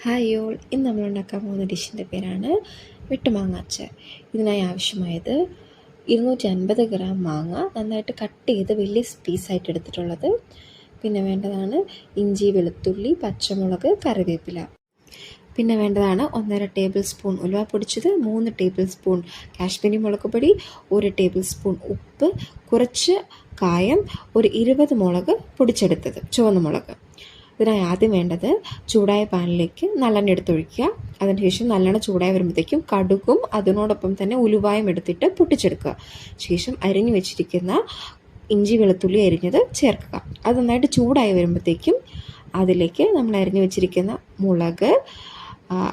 Hi all, ഇന്ന് നമ്മൾ ഉണ്ടാക്കാൻ പോകുന്ന ഡിഷിൻ്റെ പേരാണ് വെട്ടുമാങ്ങ അച്ചാർ. ഇതിനായി ആവശ്യമായത് 250 ഗ്രാം മാങ്ങ നന്നായിട്ട് കട്ട് ചെയ്ത് വലിയ പീസായിട്ട് എടുത്തിട്ടുള്ളത്. പിന്നെ വേണ്ടതാണ് ഇഞ്ചി, വെളുത്തുള്ളി, പച്ചമുളക്, കറിവേപ്പില. പിന്നെ വേണ്ടതാണ് 1.5 ടേബിൾ സ്പൂൺ ഉലുവ പൊടിച്ചത്, 3 ടേബിൾ സ്പൂൺ കാശ്മീരി മുളക് പൊടി, 1 ടേബിൾ സ്പൂൺ ഉപ്പ്, കുറച്ച് കായം, ഒരു 20 മുളക് പൊടിച്ചെടുത്തത്, ചുവന്ന മുളക്. ഇതിനായി ആദ്യം വേണ്ടത് ചൂടായ പാനിലേക്ക് നല്ലെണ്ണ എടുത്തൊഴിക്കുക. അതിനുശേഷം നല്ലെണ്ണ ചൂടായി വരുമ്പോഴത്തേക്കും കടുകും അതിനോടൊപ്പം തന്നെ ഉലുവായും എടുത്തിട്ട് പൊട്ടിച്ചെടുക്കുക. ശേഷം അരിഞ്ഞു വെച്ചിരിക്കുന്ന ഇഞ്ചി, വെളുത്തുള്ളി അരിഞ്ഞത് ചേർക്കുക. അത് നന്നായിട്ട് ചൂടായി വരുമ്പോഴത്തേക്കും അതിലേക്ക് നമ്മൾ അരിഞ്ഞു വെച്ചിരിക്കുന്ന മുളക്,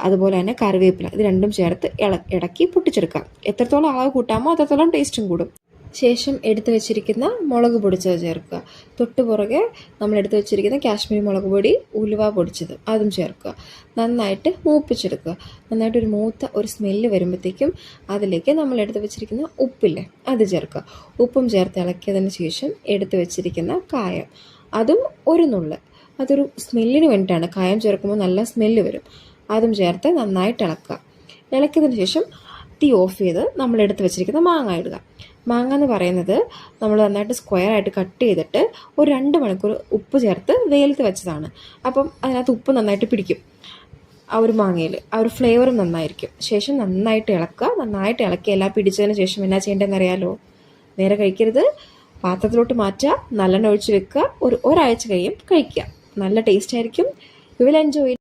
അതുപോലെ തന്നെ കറിവേപ്പില, ഇത് രണ്ടും ചേർത്ത് ഇടയ്ക്ക് പൊട്ടിച്ചെടുക്കുക. എത്രത്തോളം അളവ് കൂട്ടാമോ അത്രത്തോളം ടേസ്റ്റും കൂടും. ശേഷം എടുത്തു വെച്ചിരിക്കുന്ന മുളക് പൊടിച്ചത് ചേർക്കുക. തൊട്ട് പുറകെ നമ്മൾ എടുത്തു വെച്ചിരിക്കുന്ന കാശ്മീരി മുളക് പൊടി, ഉലുവ പൊടിച്ചത് അതും ചേർക്കുക. നന്നായിട്ട് മൂപ്പിച്ചെടുക്കുക. നന്നായിട്ട് ഒരു മൂത്ത ഒരു സ്മെല്ല് വരുമ്പോഴത്തേക്കും അതിലേക്ക് നമ്മൾ എടുത്തു വെച്ചിരിക്കുന്ന ഉപ്പില്ലേ അത് ചേർക്കുക. ഉപ്പും ചേർത്ത് ഇളക്കിയതിന് ശേഷം എടുത്തു വെച്ചിരിക്കുന്ന കായം, അതും ഒരു നുള്ള്, അതൊരു സ്മെല്ലിന് വേണ്ടിയിട്ടാണ്. കായം ചേർക്കുമ്പോൾ നല്ല സ്മെല്ല് വരും. അതും ചേർത്ത് നന്നായിട്ട് ഇളക്കുക. ഇളക്കിയതിന് ശേഷം തീ ഓഫ് ചെയ്ത് നമ്മൾ എടുത്ത് വെച്ചിരിക്കുന്ന മാങ്ങ ഇടുക. മാങ്ങ എന്ന് പറയുന്നത് നമ്മൾ നന്നായിട്ട് സ്ക്വയറായിട്ട് കട്ട് ചെയ്തിട്ട് ഒരു 2 മണിക്കൂർ ഉപ്പ് ചേർത്ത് വെയിലത്ത് വെച്ചതാണ്. അപ്പം അതിനകത്ത് ഉപ്പ് നന്നായിട്ട് പിടിക്കും. ആ ഒരു മാങ്ങയിൽ ആ ഒരു ഫ്ലേവറും നന്നായിരിക്കും. ശേഷം നന്നായിട്ട് ഇളക്കുക. നന്നായിട്ട് ഇളക്കി എല്ലാം പിടിച്ചതിന് ശേഷം എന്നാ ചെയ്യേണ്ടതെന്ന് അറിയാലോ? നേരെ കഴിക്കരുത്, പാത്രത്തിലോട്ട് മാറ്റുക, നല്ലെണ്ണ ഒഴിച്ച് വെക്കുക. ഒരാഴ്ച കഴിയും കഴിക്കുക. നല്ല ടേസ്റ്റ് ആയിരിക്കും. You will enjoy.